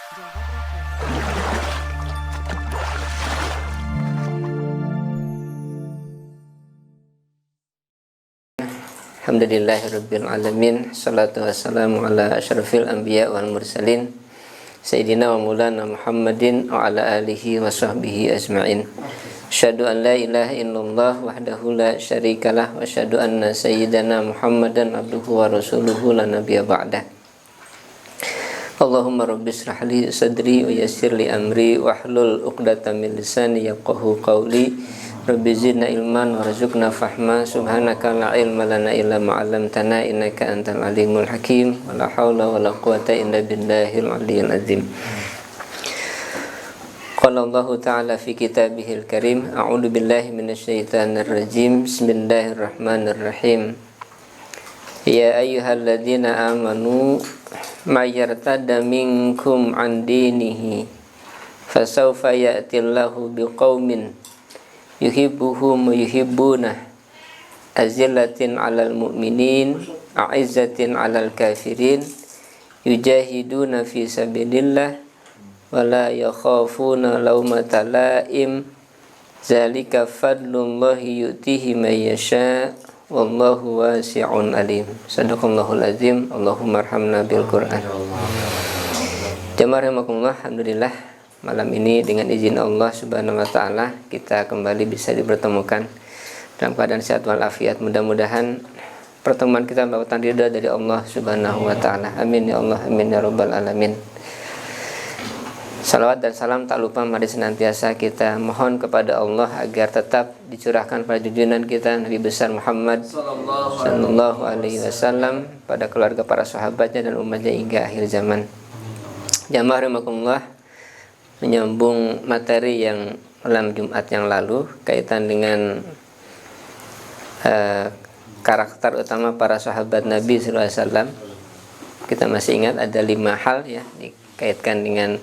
Jawa Broadcast. Alhamdulillahirabbil alamin. Shalatu wassalamu ala asyrafil anbiya wal mursalin Sayyidina wa maulana Muhammadin wa ala alihi wa sahbihi ajma'in. Asyhadu an la ilaha illallah wahdahu la syarikalah wa asyhadu anna sayyidana Muhammadan abduhu wa rasuluhu la nabiyya ba'dah. Allahumma rabbi israh li sadri wa yassir li amri wahlul 'uqdatam min lisani yafqahu qawli. Rabbi zidna ilman warzuqna fahma. Subhanaka la ilma lana illa ma 'allamtana innaka antal alimul hakim. Wala haula wala quwata illa billahil aliyyil azim. Qala Allah ta'ala fi kitabihil karim, a'udzu billahi minasyaitonir rajim. Bismillahirrahmanirrahim. Ya ayyuhalladzina amanu may yartadda minkum an dinihi fasawfa ya'tillahu biqaumin yuhibbuhum wa yuhibbunah azillatin 'alal mu'minin a'izzatin 'alal kafirin yujahiduna fi sabilillah wa la yakhafuna lawmata la'im zalika fadlullahi yu'tihi may yasha wallahu wasi'un alim. Sadaqallahul azim. Allahumma arhamna bil Qur'an. Jamaah rahimakumullah, alhamdulillah malam ini dengan izin Allah Subhanahu wa taala kita kembali bisa dipertemukan dalam keadaan sehat walafiat. Mudah-mudahan pertemuan kita mendapatkan ridha dari Allah Subhanahu wa taala. Amin ya Allah, amin ya rabbal alamin. Salawat dan salam tak lupa mari senantiasa kita mohon kepada Allah agar tetap dicurahkan pada junjungan kita Nabi besar Muhammad sallallahu alaihi wasallam, pada keluarga, para sahabatnya dan umatnya hingga akhir zaman. Jamaah rahimakumullah, menyambung materi yang malam Jumat yang lalu kaitan dengan karakter utama para sahabat Nabi sallallahu alaihi wasallam. Kita masih ingat ada 5 hal ya dikaitkan dengan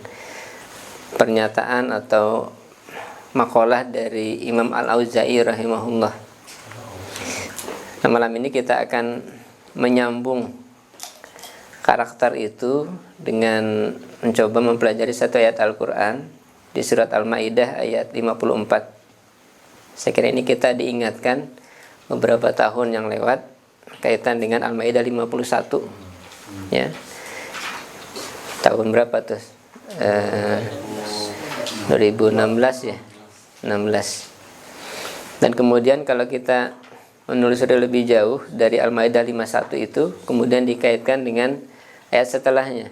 pernyataan atau makalah dari Imam Al-Auza'i rahimahullah. Nah, malam ini kita akan menyambung karakter itu dengan mencoba mempelajari satu ayat Al-Quran di surat Al-Maidah ayat 54. Saya kira ini kita diingatkan beberapa tahun yang lewat kaitan dengan Al-Maidah 51 ya. Tahun berapa tuh? 2016 ya, 16. Dan kemudian kalau kita menelusuri lebih jauh dari Al-Maidah 51 itu kemudian dikaitkan dengan ayat setelahnya,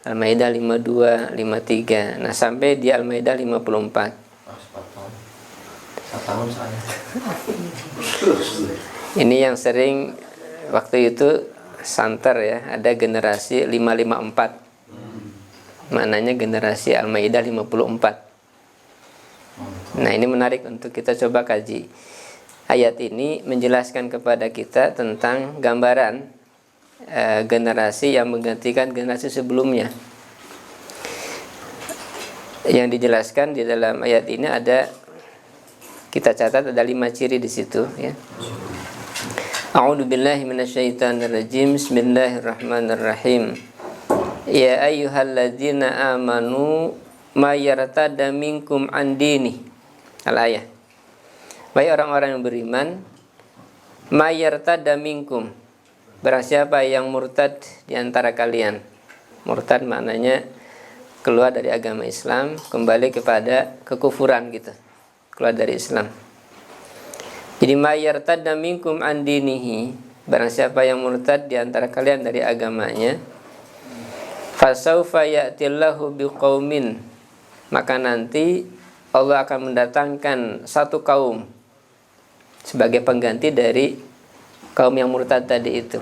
Al-Maidah 52, 53. Nah, sampai di Al-Maidah 54. Ini yang sering waktu itu santer ya, ada generasi 554. Maknanya generasi Al-Maidah 54. Nah, ini menarik untuk kita coba kaji. Ayat ini menjelaskan kepada kita tentang gambaran generasi yang menggantikan generasi sebelumnya. Yang dijelaskan di dalam ayat ini ada, kita catat ada 5 ciri di situ ya. A'udzu billahi minasyaitonir rajim. Bismillahirrahmanirrahim. Ya ayyuhalladzina amanu may yartadda minkum an dini. Al-ayah. Wahai orang-orang yang beriman, may yartadda minkum, barang siapa yang murtad di antara kalian. Murtad maknanya keluar dari agama Islam, kembali kepada kekufuran gitu. Keluar dari Islam. Jadi may yartadda minkum an dinihi, barang siapa yang murtad di antara kalian dari agamanya, fasawfa ya'tillahu biqaumin, maka nanti Allah akan mendatangkan satu kaum sebagai pengganti dari kaum yang murtad tadi itu.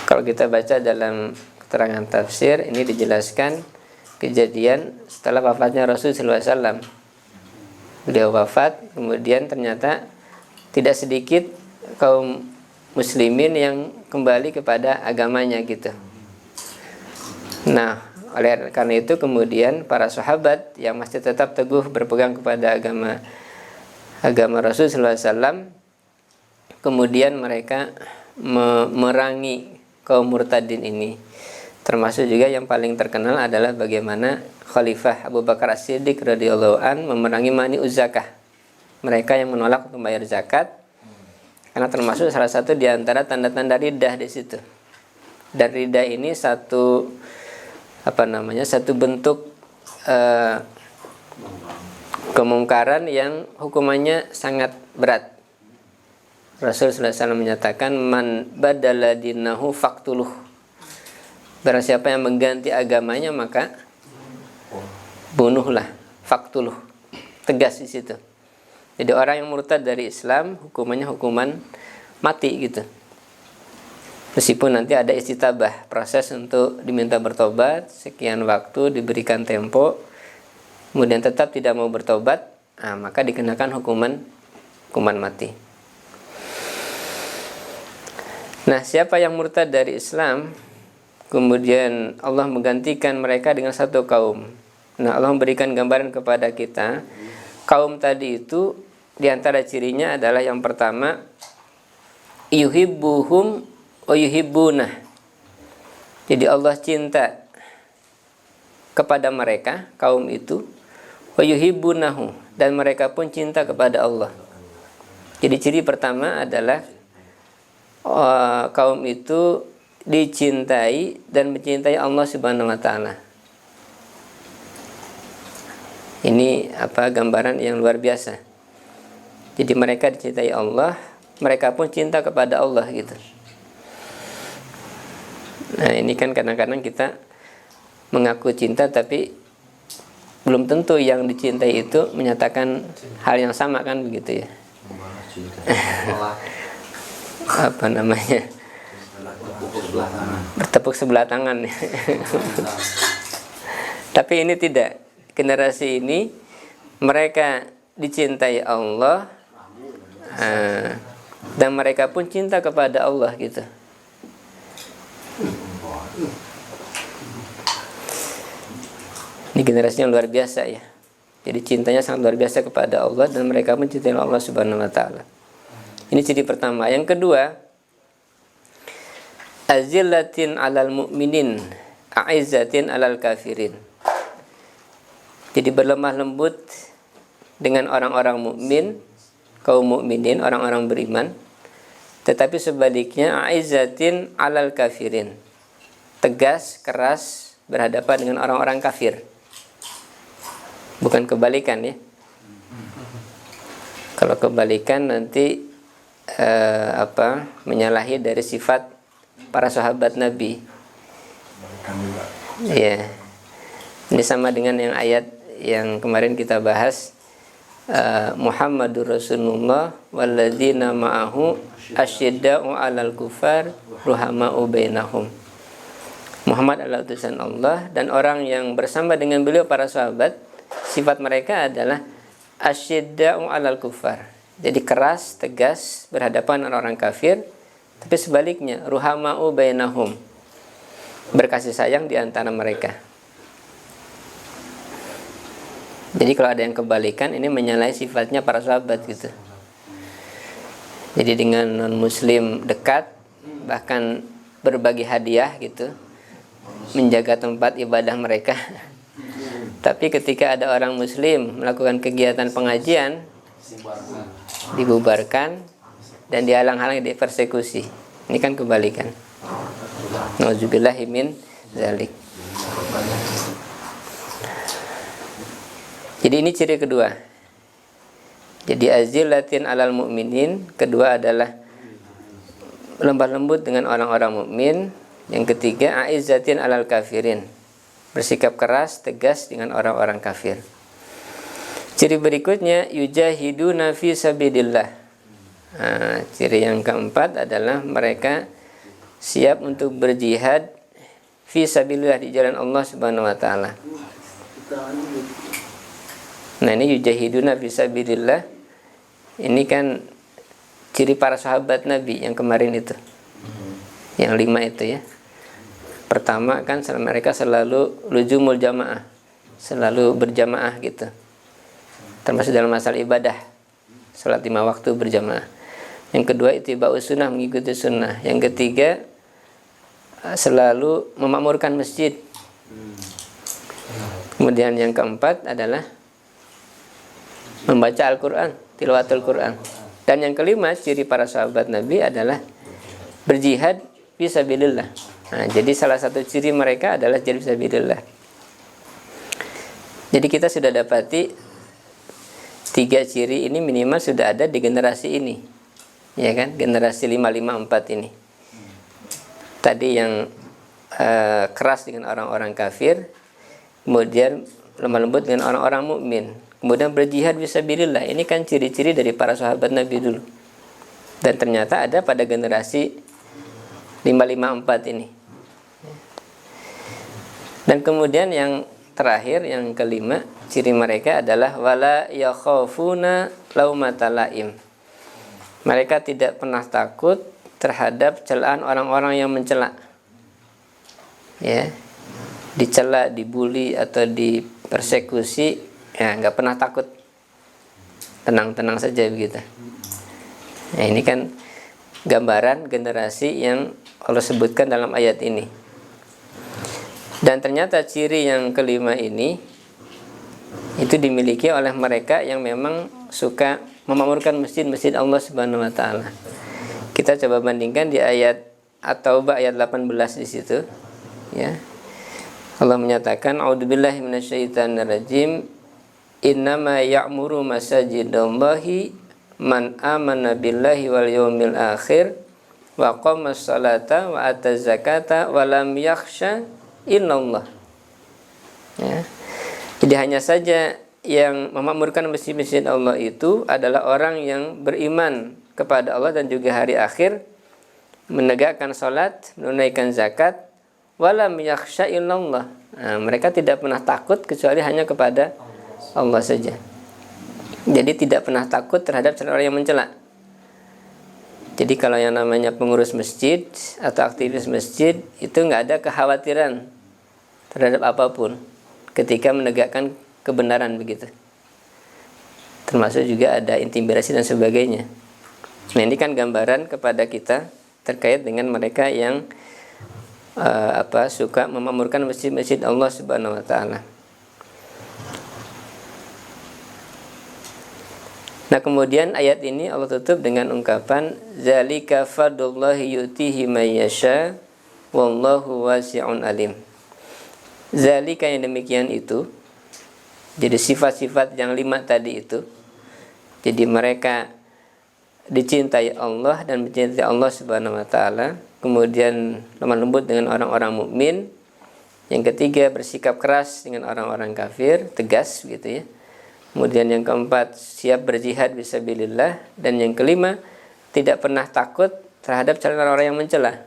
Kalau kita baca dalam keterangan tafsir, ini dijelaskan kejadian setelah wafatnya Rasul sallallahu alaihi wasallam. Beliau wafat, kemudian ternyata tidak sedikit kaum muslimin yang kembali kepada agamanya gitu. Nah, oleh karena itu kemudian para sahabat yang masih tetap teguh berpegang kepada agama Rasul sallallahu alaihi wasallam, kemudian mereka memerangi kaum murtadin ini. Termasuk juga yang paling terkenal adalah bagaimana Khalifah Abu Bakar As-Siddiq radhiyallahu an memerangi mani'uz zakah, mereka yang menolak untuk bayar zakat, karena termasuk salah satu di antara tanda-tanda riddah di situ. Dan riddah ini satu satu bentuk kemungkaran yang hukumannya sangat berat. Rasul sallallahu alaihi wasallam menyatakan, man badala dinahu faqtuluh. Barang siapa yang mengganti agamanya maka bunuhlah, faqtuluh. Tegas di situ. Jadi orang yang murtad dari Islam hukumannya hukuman mati gitu. Meskipun nanti ada istitabah, proses untuk diminta bertobat, sekian waktu diberikan tempo, kemudian tetap tidak mau bertobat, maka dikenakan hukuman mati. Nah, siapa yang murtad dari Islam, kemudian Allah menggantikan mereka dengan satu kaum. Nah, Allah memberikan gambaran kepada kita, kaum tadi itu diantara cirinya adalah yang pertama, yuhibbuhum wa yuhibbunah. Jadi Allah cinta kepada mereka, kaum itu, wa yuhibbunahu, dan mereka pun cinta kepada Allah. Jadi ciri pertama adalah kaum itu dicintai dan mencintai Allah Subhanahu wa taala. Ini gambaran yang luar biasa. Jadi mereka dicintai Allah, mereka pun cinta kepada Allah gitu. Nah, ini kan kadang-kadang kita mengaku cinta tapi belum tentu yang dicintai itu menyatakan hal yang sama, kan begitu ya. Bertepuk sebelah tangan. Tapi ini tidak. Generasi ini mereka dicintai Allah, dan mereka pun cinta kepada Allah gitu. Ini generasi yang luar biasa ya. Jadi cintanya sangat luar biasa kepada Allah, dan mereka pun cintai Allah Subhanahu wa taala. Ini ciri pertama. Yang kedua, azillatin alal mu'minin, a'izzatin alal kafirin. Jadi berlemah lembut dengan orang-orang mukmin, kaum mukminin, orang-orang beriman. Tetapi sebaliknya, a'izzatin alal kafirin, tegas, keras berhadapan dengan orang-orang kafir. Bukan kebalikan ya. Kalau kebalikan nanti menyalahi dari sifat para sahabat Nabi. Ya. Ini sama dengan yang ayat yang kemarin kita bahas, Muhammadur Rasulullah walladzina ma'ahu asyidda'u 'alal kufar ruhama'u bainahum. Muhammad adalah utusan Allah, dan orang yang bersama dengan beliau para sahabat, sifat mereka adalah asyidda'u 'alal kufar. Jadi keras, tegas berhadapan dengan orang kafir, tapi sebaliknya ruhama'u bainahum, berkasih sayang di antara mereka. Jadi kalau ada yang kebalikan, ini menyalahi sifatnya para sahabat gitu. Jadi dengan non muslim dekat, bahkan berbagi hadiah gitu, menjaga tempat ibadah mereka. Tapi ketika ada orang muslim melakukan kegiatan pengajian, dibubarkan dan dihalang-halangi, dipersekusi. Ini kan kebalikan. Nauzubillahi min dzalik. Jadi ini ciri kedua. Jadi azillatin alal mu'minin, kedua adalah lemah lembut dengan orang-orang mukmin. Yang ketiga, aizzatin alal kafirin, bersikap keras, tegas dengan orang-orang kafir. Ciri berikutnya, yujahiduna fi sabilillah. Ciri yang keempat adalah mereka siap untuk berjihad fi sabilillah, di jalan Allah Subhanahu wa taala. Nah, ini yujahiduna fi sabilillah. Ini kan ciri para sahabat Nabi yang kemarin itu. Yang 5 itu ya. Pertama kan mereka selalu luzumul jamaah, selalu berjamaah gitu. Termasuk dalam masalah ibadah, salat 5 waktu berjamaah. Yang kedua, ittiba'us sunnah, mengikuti sunnah. Yang ketiga, selalu memakmurkan masjid. Kemudian yang keempat adalah membaca Al-Quran, tilawatul Quran. Dan yang kelima, ciri para sahabat Nabi adalah berjihad fisabilillah. Nah, jadi salah satu ciri mereka adalah jihad fisabilillah. Jadi kita sudah dapati 3 ciri ini minimal sudah ada di generasi ini, ya kan? Generasi 554 ini. Tadi yang keras dengan orang-orang kafir, kemudian lemah lembut dengan orang-orang mukmin, kemudian berjihad fisabilillah. Ini kan ciri-ciri dari para sahabat Nabi dulu. Dan ternyata ada pada generasi 554 ini. Dan kemudian yang terakhir, yang kelima, ciri mereka adalah wala yakhafuna laumata laim. Mereka tidak pernah takut terhadap celaan orang-orang yang mencela. Ya. Dicela, dibully atau dipersekusi, ya nggak pernah takut. Tenang-tenang saja begitu. Nah, ini kan gambaran generasi yang Allah sebutkan dalam ayat ini. Dan ternyata ciri yang kelima ini itu dimiliki oleh mereka yang memang suka memakmurkan masjid-masjid Allah Subhanahu wa taala. Kita coba bandingkan di ayat At-Taubah ayat 18 di situ, ya. Allah menyatakan, a'udzubillahi minasyaitonirrajim, innama ya'muru masajidallahi man amana billahi wal yawmil akhir wa qamas salata wa ataz zakata wa lam yakhsha illallah. Ya. Jadi hanya saja yang memakmurkan masjid-masjid Allah itu adalah orang yang beriman kepada Allah dan juga hari akhir, menegakkan salat, menunaikan zakat, walam yakhsha illallah. Nah, mereka tidak pernah takut kecuali hanya kepada Allah saja. Jadi tidak pernah takut terhadap orang yang mencela. Jadi kalau yang namanya pengurus masjid atau aktivis masjid itu nggak ada kekhawatiran terhadap apapun ketika menegakkan kebenaran begitu. Termasuk juga ada intimidasi dan sebagainya. Nah, ini kan gambaran kepada kita terkait dengan mereka yang suka memakmurkan masjid-masjid Allah Subhanahu wa taala. Nah, kemudian ayat ini Allah tutup dengan ungkapan zalika fadlullahi yu'tihi may yasha wallahu wasi'un alim. Zalika yang demikian itu. Jadi sifat-sifat yang 5 tadi itu. Jadi mereka dicintai Allah dan mencintai Allah Subhanahu wa taala. Kemudian lemah lembut dengan orang-orang mukmin. Yang ketiga, bersikap keras dengan orang-orang kafir, tegas gitu ya. Kemudian yang keempat, siap berjihad fisabilillah. Dan yang kelima, tidak pernah takut terhadap celaan orang yang mencela.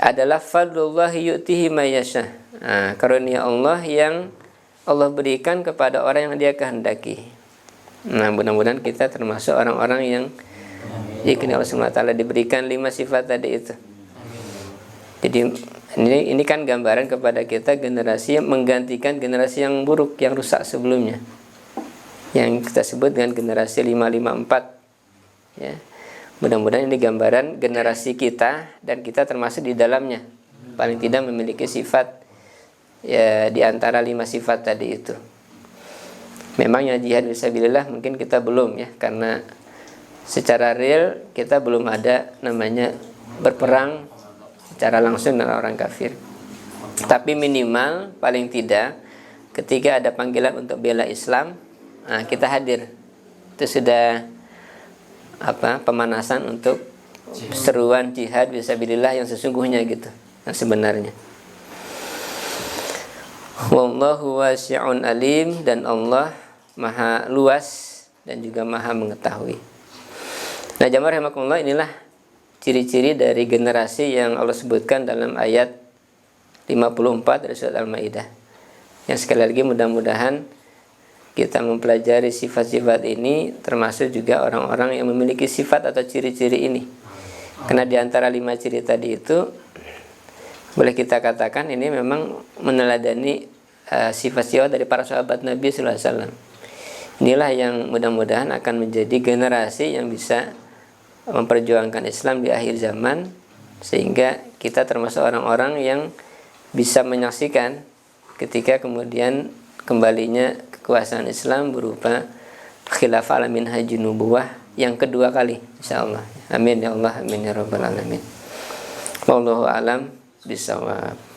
Adalah fadlullahi yu'tihi may yasha. Nah, karunia Allah yang Allah berikan kepada orang yang Dia kehendaki. Nah, mudah-mudahan kita termasuk orang-orang yang Allah SWT diberikan 5 sifat tadi itu. Jadi ini kan gambaran kepada kita generasi yang menggantikan generasi yang buruk, yang rusak sebelumnya, yang kita sebut dengan generasi 554. Ya. Mudah-mudahan ini gambaran generasi kita dan kita termasuk di dalamnya. Paling tidak memiliki sifat ya di antara 5 sifat tadi itu. Memang yang jihad fisabilillah mungkin kita belum ya, karena secara real kita belum ada namanya berperang secara langsung dengan orang kafir. Tapi minimal paling tidak ketika ada panggilan untuk bela Islam, nah kita hadir. Itu sudah pemanasan untuk seruan jihad fisabilillah yang sesungguhnya gitu, yang sebenarnya. Wallahu wasi'un alim, dan Allah maha luas dan juga maha mengetahui. Nah, jamaah rahimakumullah, inilah ciri-ciri dari generasi yang Allah sebutkan dalam ayat 54 dari surat Al-Maidah. Yang sekali lagi mudah-mudahan kita mempelajari sifat-sifat ini, termasuk juga orang-orang yang memiliki sifat atau ciri-ciri ini. Karena di antara 5 ciri tadi itu boleh kita katakan ini memang meneladani sifat-sifat dari para sahabat Nabi sallallahu alaihi wasallam. Inilah yang mudah-mudahan akan menjadi generasi yang bisa memperjuangkan Islam di akhir zaman, sehingga kita termasuk orang-orang yang bisa menyaksikan ketika kemudian kembalinya kekuasaan Islam berupa khilafah ala minhajun nubuwah yang kedua kali, insyaallah. Amin ya Allah, amin ya rabbal alamin. Wallahu a'lam bishawab.